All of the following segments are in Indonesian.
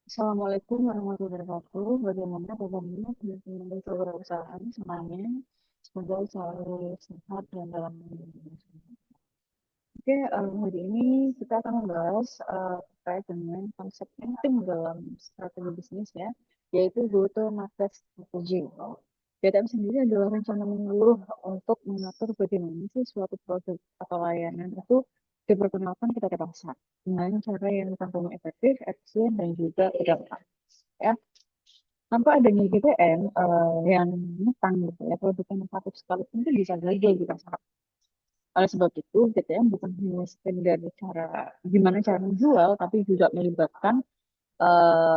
Assalamualaikum warahmatullahi wabarakatuh. Bagaimana kabarnya teman-teman dan kewirausahaan semuanya? Semoga selalu sehat dan dalam lindungan Tuhan. Oke, hari ini kita akan membahas terkait dengan konsep penting dalam strategi bisnis ya, yaitu go-to-market strategy. GTM sendiri adalah rencana menyeluruh untuk mengatur bagaimana sih suatu produk atau layanan itu diperkenalkan kepada pasar dengan cara yang tentunya efektif, efisien, dan juga berdampak. Ya, tanpa adanya GTM yang menentang gitu ya, produk yang inovatif sekalipun itu bisa gagal di pasar. Oleh sebab itu, GTM bukan hanya sekedar cara gimana cara menjual, tapi juga melibatkan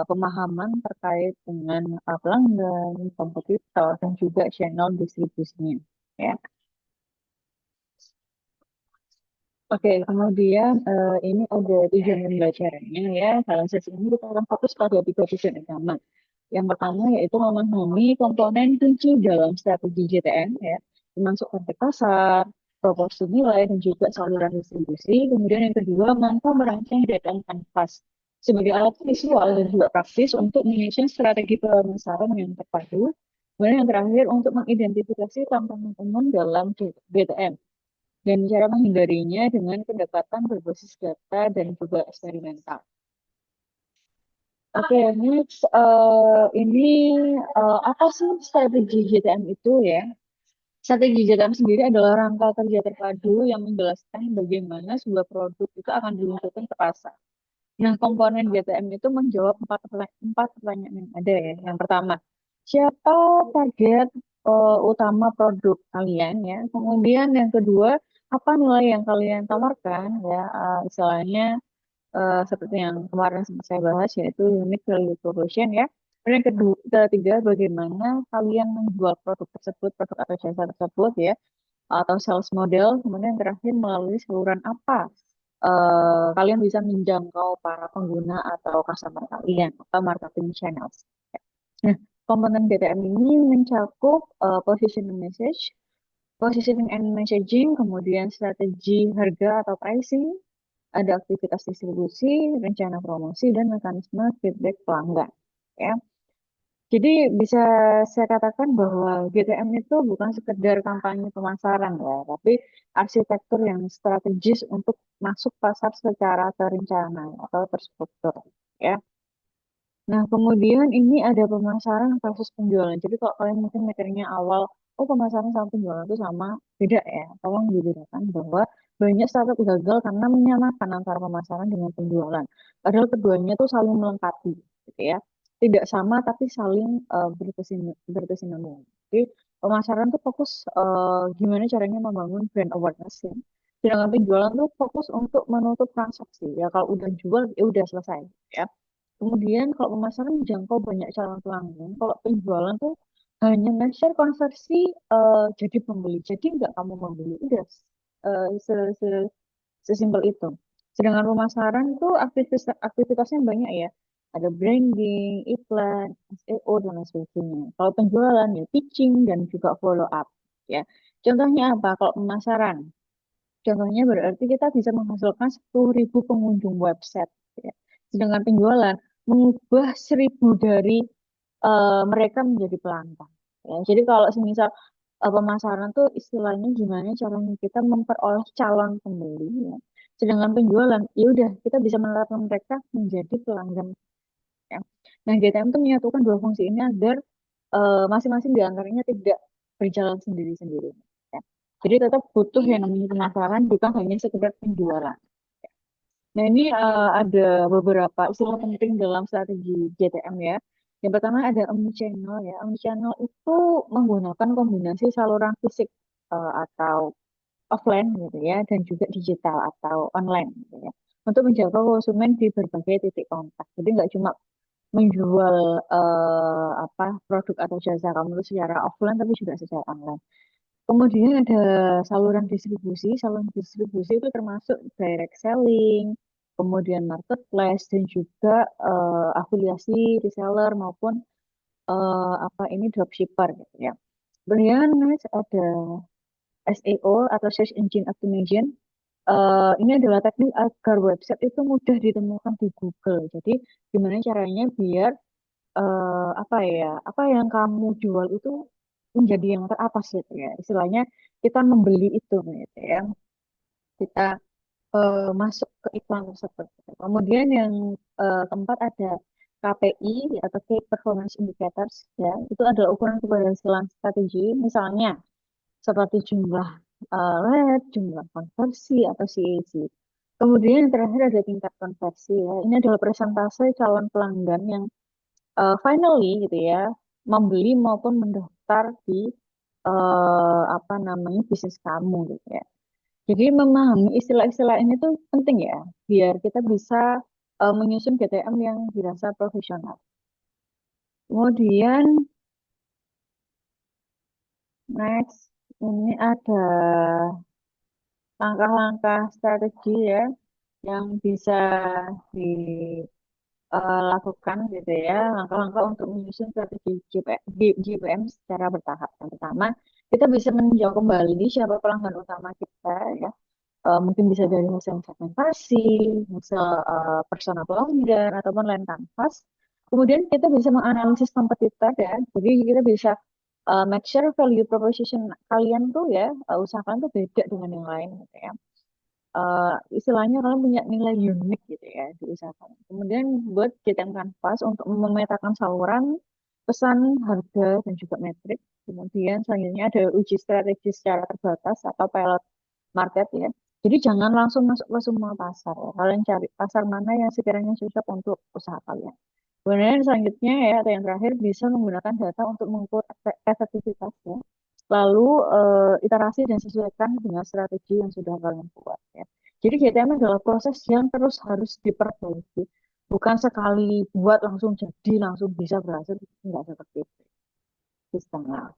pemahaman terkait dengan pelanggan, kompetitor, dan juga channel distribusinya. Ya. Oke, kemudian ini ada tujuan pembelajarannya ya. Dalam sesi ini kita akan fokus pada tiga tujuan utama. Yang pertama yaitu memahami komponen kunci dalam strategi JTM ya, termasuk kontak pasar, proporsi nilai, dan juga saluran distribusi. Kemudian yang kedua, mampu merancang data kanvas sebagai alat visual dan juga praktis untuk menyusun strategi pemasaran yang terpadu. Kemudian yang terakhir, untuk mengidentifikasi tantangan umum dalam BTM dan cara menghindarinya dengan pendekatan berbasis data dan juga eksperimental. Oke, next ini apa sih strategi GTM itu ya? Strategi GTM sendiri adalah rangka kerja terpadu yang menjelaskan bagaimana sebuah produk itu akan diluncurkan ke pasar. Nah, komponen GTM itu menjawab empat pertanyaan yang ada ya. Yang pertama, siapa target utama produk kalian ya? Kemudian yang kedua, apa nilai yang kalian tawarkan ya? Istilahnya seperti yang kemarin sempat saya bahas yaitu unique value proposition ya. Dan yang kedua, ketiga, bagaimana kalian menjual produk tersebut, produk atau jasa tersebut ya, atau sales model. Kemudian yang terakhir, melalui saluran apa kalian bisa menjangkau para pengguna atau customer kalian atau marketing channels. Nah, komponen BTM ini mencakup positioning message, positioning and messaging, kemudian strategi harga atau pricing, ada aktivitas distribusi, rencana promosi, dan mekanisme feedback pelanggan. Ya. Jadi bisa saya katakan bahwa GTM itu bukan sekedar kampanye pemasaran ya, tapi arsitektur yang strategis untuk masuk pasar secara terencana atau terstruktur. Ya. Nah, kemudian ini ada pemasaran versus penjualan. Jadi kalau kalian mungkin mikirnya awal, oh pemasaran sama penjualan itu sama, beda ya. Tolong dibedakan bahwa banyak startup gagal karena menyamakan antara pemasaran dengan penjualan. Padahal keduanya tuh saling melengkapi, gitu ya. Tidak sama tapi saling berkesinambungan. Jadi pemasaran tuh fokus gimana caranya membangun brand awareness ya. Sedangkan penjualan tuh fokus untuk menutup transaksi. Ya kalau udah jual, ya udah selesai. Ya. Kemudian kalau pemasaran menjangkau banyak calon pelanggan, kalau penjualan tuh hanya nge-share konversi jadi pembeli. Jadi nggak kamu membeli, udah eh, se -se sesimpel itu. Sedangkan pemasaran tuh aktivitasnya banyak ya. Ada branding, iklan, SEO, dan lain sebagainya. Kalau penjualan ya pitching dan juga follow up. Ya, contohnya apa? Kalau pemasaran, contohnya berarti kita bisa menghasilkan 10.000 pengunjung website. Ya. Sedangkan penjualan mengubah 1.000 dari mereka menjadi pelanggan. Ya. Jadi kalau semisal pemasaran tuh istilahnya gimana caranya kita memperoleh calon pembeli. Ya. Sedangkan penjualan, ya udah kita bisa menerapkan mereka menjadi pelanggan. Ya. Nah, GTM tuh menyatukan dua fungsi ini agar masing-masing di antaranya tidak berjalan sendiri-sendiri. Ya. Jadi tetap butuh yang namanya pemasaran, bukan hanya sekedar penjualan. Nah, ini ada beberapa istilah penting dalam strategi GTM ya. Yang pertama ada omnichannel ya. Omnichannel itu menggunakan kombinasi saluran fisik atau offline gitu ya, dan juga digital atau online gitu ya. Untuk menjaga konsumen di berbagai titik kontak. Jadi nggak cuma menjual apa produk atau jasa kamu itu secara offline tapi juga secara online. Kemudian ada saluran distribusi. Saluran distribusi itu termasuk direct selling, kemudian marketplace dan juga afiliasi reseller maupun apa ini dropshipper gitu ya. Kemudian next ada SEO atau Search Engine Optimization. Ini adalah teknik agar website itu mudah ditemukan di Google. Jadi gimana caranya biar apa ya, apa yang kamu jual itu menjadi yang teratas gitu ya. Istilahnya kita membeli itu gitu ya. Kita masuk ke iklan tersebut. Kemudian yang keempat ada KPI atau Key Performance Indicators ya. Itu adalah ukuran keberhasilan strategi. Misalnya seperti jumlah lead, jumlah konversi atau CAC. Kemudian yang terakhir ada tingkat konversi ya. Ini adalah presentase calon pelanggan yang finally gitu ya membeli maupun mendaftar di apa namanya bisnis kamu gitu ya. Jadi memahami istilah-istilah ini tuh penting ya biar kita bisa menyusun GTM yang dirasa profesional. Kemudian next ini ada langkah-langkah strategi ya yang bisa dilakukan gitu ya, langkah-langkah untuk menyusun strategi GPM secara bertahap. Yang pertama, kita bisa meninjau kembali siapa pelanggan utama kita ya. Mungkin bisa dari hasil segmentasi, hasil persona pelanggan, ataupun land canvas. Kemudian kita bisa menganalisis kompetitor ya. Jadi kita bisa make sure value proposition kalian tuh ya, usaha kalian tuh beda dengan yang lain gitu ya. Istilahnya kalian punya nilai unik gitu ya di usaha kalian. Kemudian buat GTM Canvas untuk memetakan saluran, pesan, harga, dan juga metrik. Kemudian selanjutnya ada uji strategi secara terbatas atau pilot market ya. Jadi jangan langsung masuk ke semua pasar ya. Kalian cari pasar mana yang sekiranya cocok untuk usaha kalian. Kemudian selanjutnya ya, atau yang terakhir bisa menggunakan data untuk mengukur efektivitasnya. Lalu iterasi dan sesuaikan dengan strategi yang sudah kalian buat ya. Jadi GTM adalah proses yang terus harus diperbaiki. Bukan sekali buat langsung jadi, langsung bisa berhasil. Enggak seperti itu sistemnya.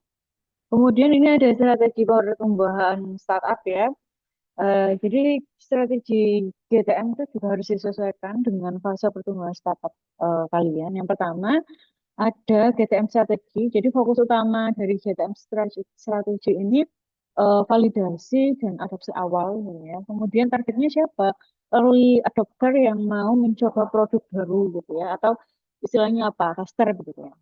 Kemudian ini ada strategi pertumbuhan startup ya. Jadi strategi GTM itu juga harus disesuaikan dengan fase pertumbuhan startup kalian. Yang pertama ada GTM strategi. Jadi fokus utama dari GTM strategi ini validasi dan adopsi awal gitu ya. Kemudian targetnya siapa? Early adopter yang mau mencoba produk baru gitu ya, atau istilahnya apa? Tester begitu ya.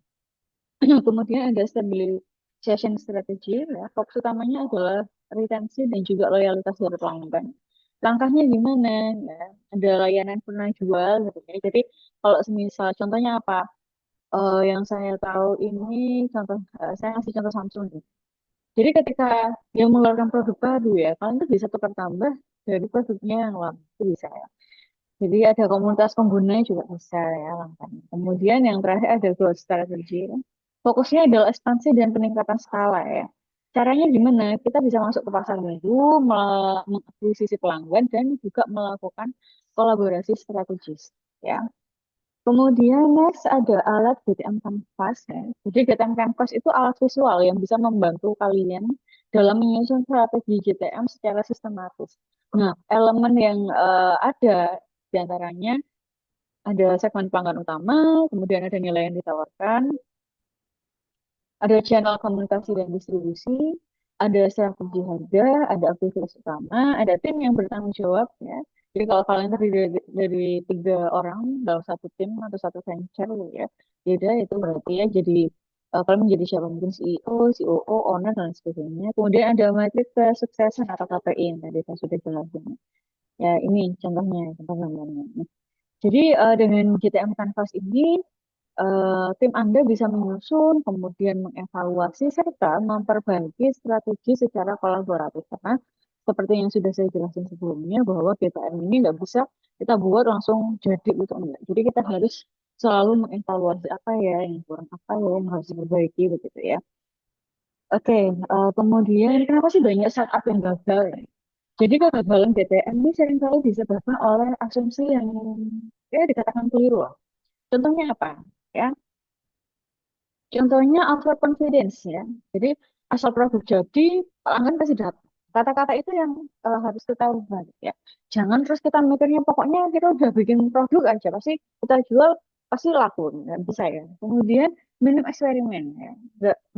Kemudian ada stabilization strategy, ya. Fokus utamanya adalah retensi dan juga loyalitas dari pelanggan. Langkahnya gimana? Ya, ada layanan pernah jual, gitu ya. Jadi kalau semisal contohnya apa? Yang saya tahu ini contoh, saya ngasih contoh Samsung nih. Jadi ketika dia mengeluarkan produk baru ya, kalian tuh bisa tukar tambah dari produknya yang lama itu bisa ya. Jadi ada komunitas penggunanya juga bisa ya langkahnya. Kemudian yang terakhir ada growth strategy. Fokusnya adalah ekspansi dan peningkatan skala ya. Caranya gimana? Kita bisa masuk ke pasar baru, mengakuisisi pelanggan dan juga melakukan kolaborasi strategis ya. Kemudian next ada alat GTM Canvas ya. Jadi GTM Canvas itu alat visual yang bisa membantu kalian dalam menyusun strategi GTM secara sistematis. Nah, elemen yang ada di antaranya ada segmen pelanggan utama, kemudian ada nilai yang ditawarkan, ada channel komunikasi dan distribusi, ada strategi harga, ada aktivitas utama, ada tim yang bertanggung jawab ya. Jadi kalau kalian terdiri dari 3 orang dalam satu tim atau satu venture gitu ya, beda itu berarti ya jadi kalian menjadi siapa mungkin CEO, COO, owner dan sebagainya. Kemudian ada metrik kesuksesan atau KPI yang tadi saya sudah jelasin. Ya ini contohnya, contoh gambarnya. Jadi dengan GTM Canvas ini tim Anda bisa menyusun, kemudian mengevaluasi, serta memperbaiki strategi secara kolaboratif. Karena seperti yang sudah saya jelaskan sebelumnya, bahwa GTM ini nggak bisa kita buat langsung jadi gitu enggak. Jadi kita harus selalu mengevaluasi apa ya yang kurang, apa ya yang harus diperbaiki begitu ya. Oke, kemudian kenapa sih banyak startup yang gagal ya? Jadi kegagalan GTM ini seringkali disebabkan oleh asumsi yang ya dikatakan keliru loh. Contohnya apa? Ya, contohnya overconfidence ya. Jadi asal produk jadi, pelanggan pasti datang. Kata-kata itu yang harus kita ubah gitu ya. Jangan terus kita mikirnya pokoknya kita udah bikin produk aja pasti kita jual pasti laku, nggak bisa ya. Kemudian minim eksperimen ya,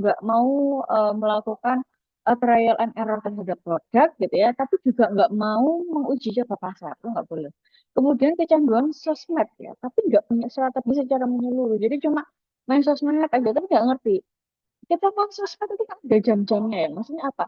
nggak mau melakukan trial and error terhadap produk gitu ya, tapi juga nggak mau menguji coba pasar, itu nggak boleh. Kemudian kecanduan sosmed ya, tapi nggak punya strategi secara menyeluruh. Jadi cuma main sosmed aja, tapi nggak ngerti. Kita kan sosmed itu kan ada jam-jamnya ya, maksudnya apa?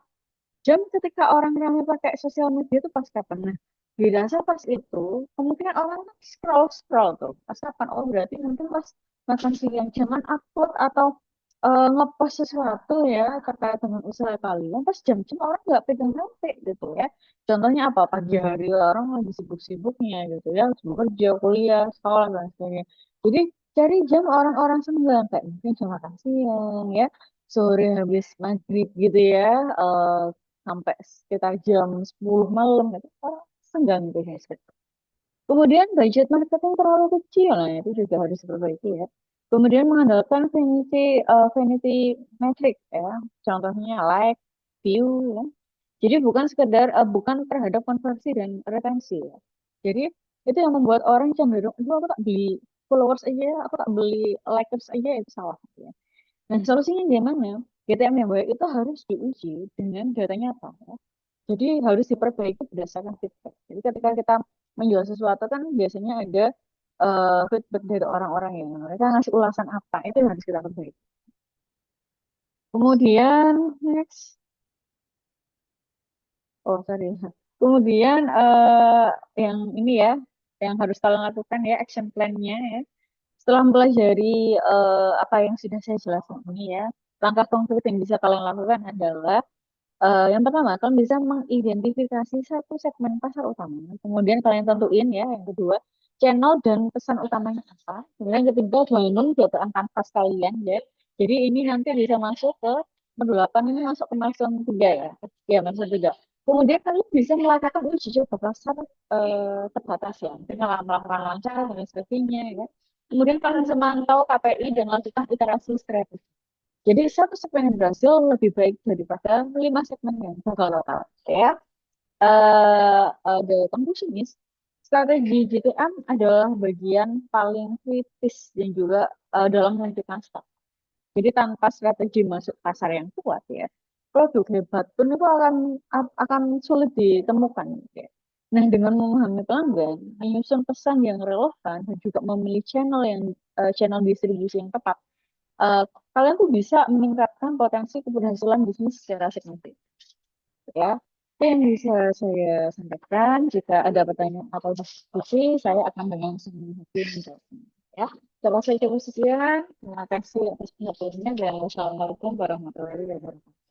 Jam ketika orang ramai pakai sosial media itu pas kapan? Nah, dirasa pas itu kemungkinan orang kan scroll tuh. Pas kapan? Oh berarti nanti pas makan siang jangan upload atau ngepost sesuatu ya terkait dengan usaha kalian. Pas jam-jam orang nggak pegang HP gitu ya. Contohnya apa? Pagi hari orang lagi sibuk-sibuknya gitu ya, sibuk kerja, kuliah, sekolah dan sebagainya. Jadi cari jam orang-orang senggang kayak mungkin jam makan siang ya, sore habis maghrib gitu ya. eh, Sampai sekitar jam 10 malam gitu. Orang senggang gitu ya. Kemudian budget marketing terlalu kecil, nah itu juga harus diperbaiki ya. Kemudian mengandalkan vanity metric ya, contohnya like, view ya. Jadi bukan terhadap konversi dan retensi ya. Jadi itu yang membuat orang cenderung, "Aduh, aku tak beli followers aja, ya, aku tak beli likers aja itu salah ya." Nah, solusinya gimana? GTM yang baik itu harus diuji dengan data nyata. Ya. Jadi harus diperbaiki berdasarkan feedback. Jadi ketika kita menjual sesuatu kan biasanya ada feedback dari orang-orang yang mereka ngasih ulasan apa, itu yang harus kita perbaiki. Kemudian next, oh sorry. Kemudian yang ini ya, yang harus kalian lakukan ya action plan-nya ya. Setelah mempelajari apa yang sudah saya jelaskan ini ya, langkah konkret yang bisa kalian lakukan adalah yang pertama, kalian bisa mengidentifikasi satu segmen pasar utama. Kemudian kalian tentuin ya, yang kedua, channel dan pesan utamanya apa. Kemudian yang ketiga, bangun data kanvas kalian ya. Jadi ini nanti bisa masuk ke modul 8, ini masuk ke milestone 3 ya. Ya, milestone 3. Kemudian kalian bisa melakukan uji coba pasar terbatas ya. Dengan melakukan wawancara dan sebagainya ya. Kemudian kalian bisa memantau KPI dan lakukan iterasi strategi. Jadi satu segmen yang berhasil lebih baik daripada 5 segmen yang gagal total. Ya, the conclusion is strategi GTM adalah bagian paling kritis dan juga dalam menentukan start. Jadi tanpa strategi masuk pasar yang kuat ya, produk hebat pun itu akan sulit ditemukan. Ya. Nah, dengan memahami pelanggan, menyusun pesan yang relevan, dan juga memilih channel distribusi yang tepat, eh, kalian tuh bisa meningkatkan potensi keberhasilan bisnis secara signifikan. Ya, itu yang bisa saya sampaikan. Jika ada pertanyaan atau diskusi, saya akan dengan senang hati menjawabnya. Ya, kalau saya cukup sekian. Terima kasih atas perhatiannya dan wassalamualaikum warahmatullahi wabarakatuh.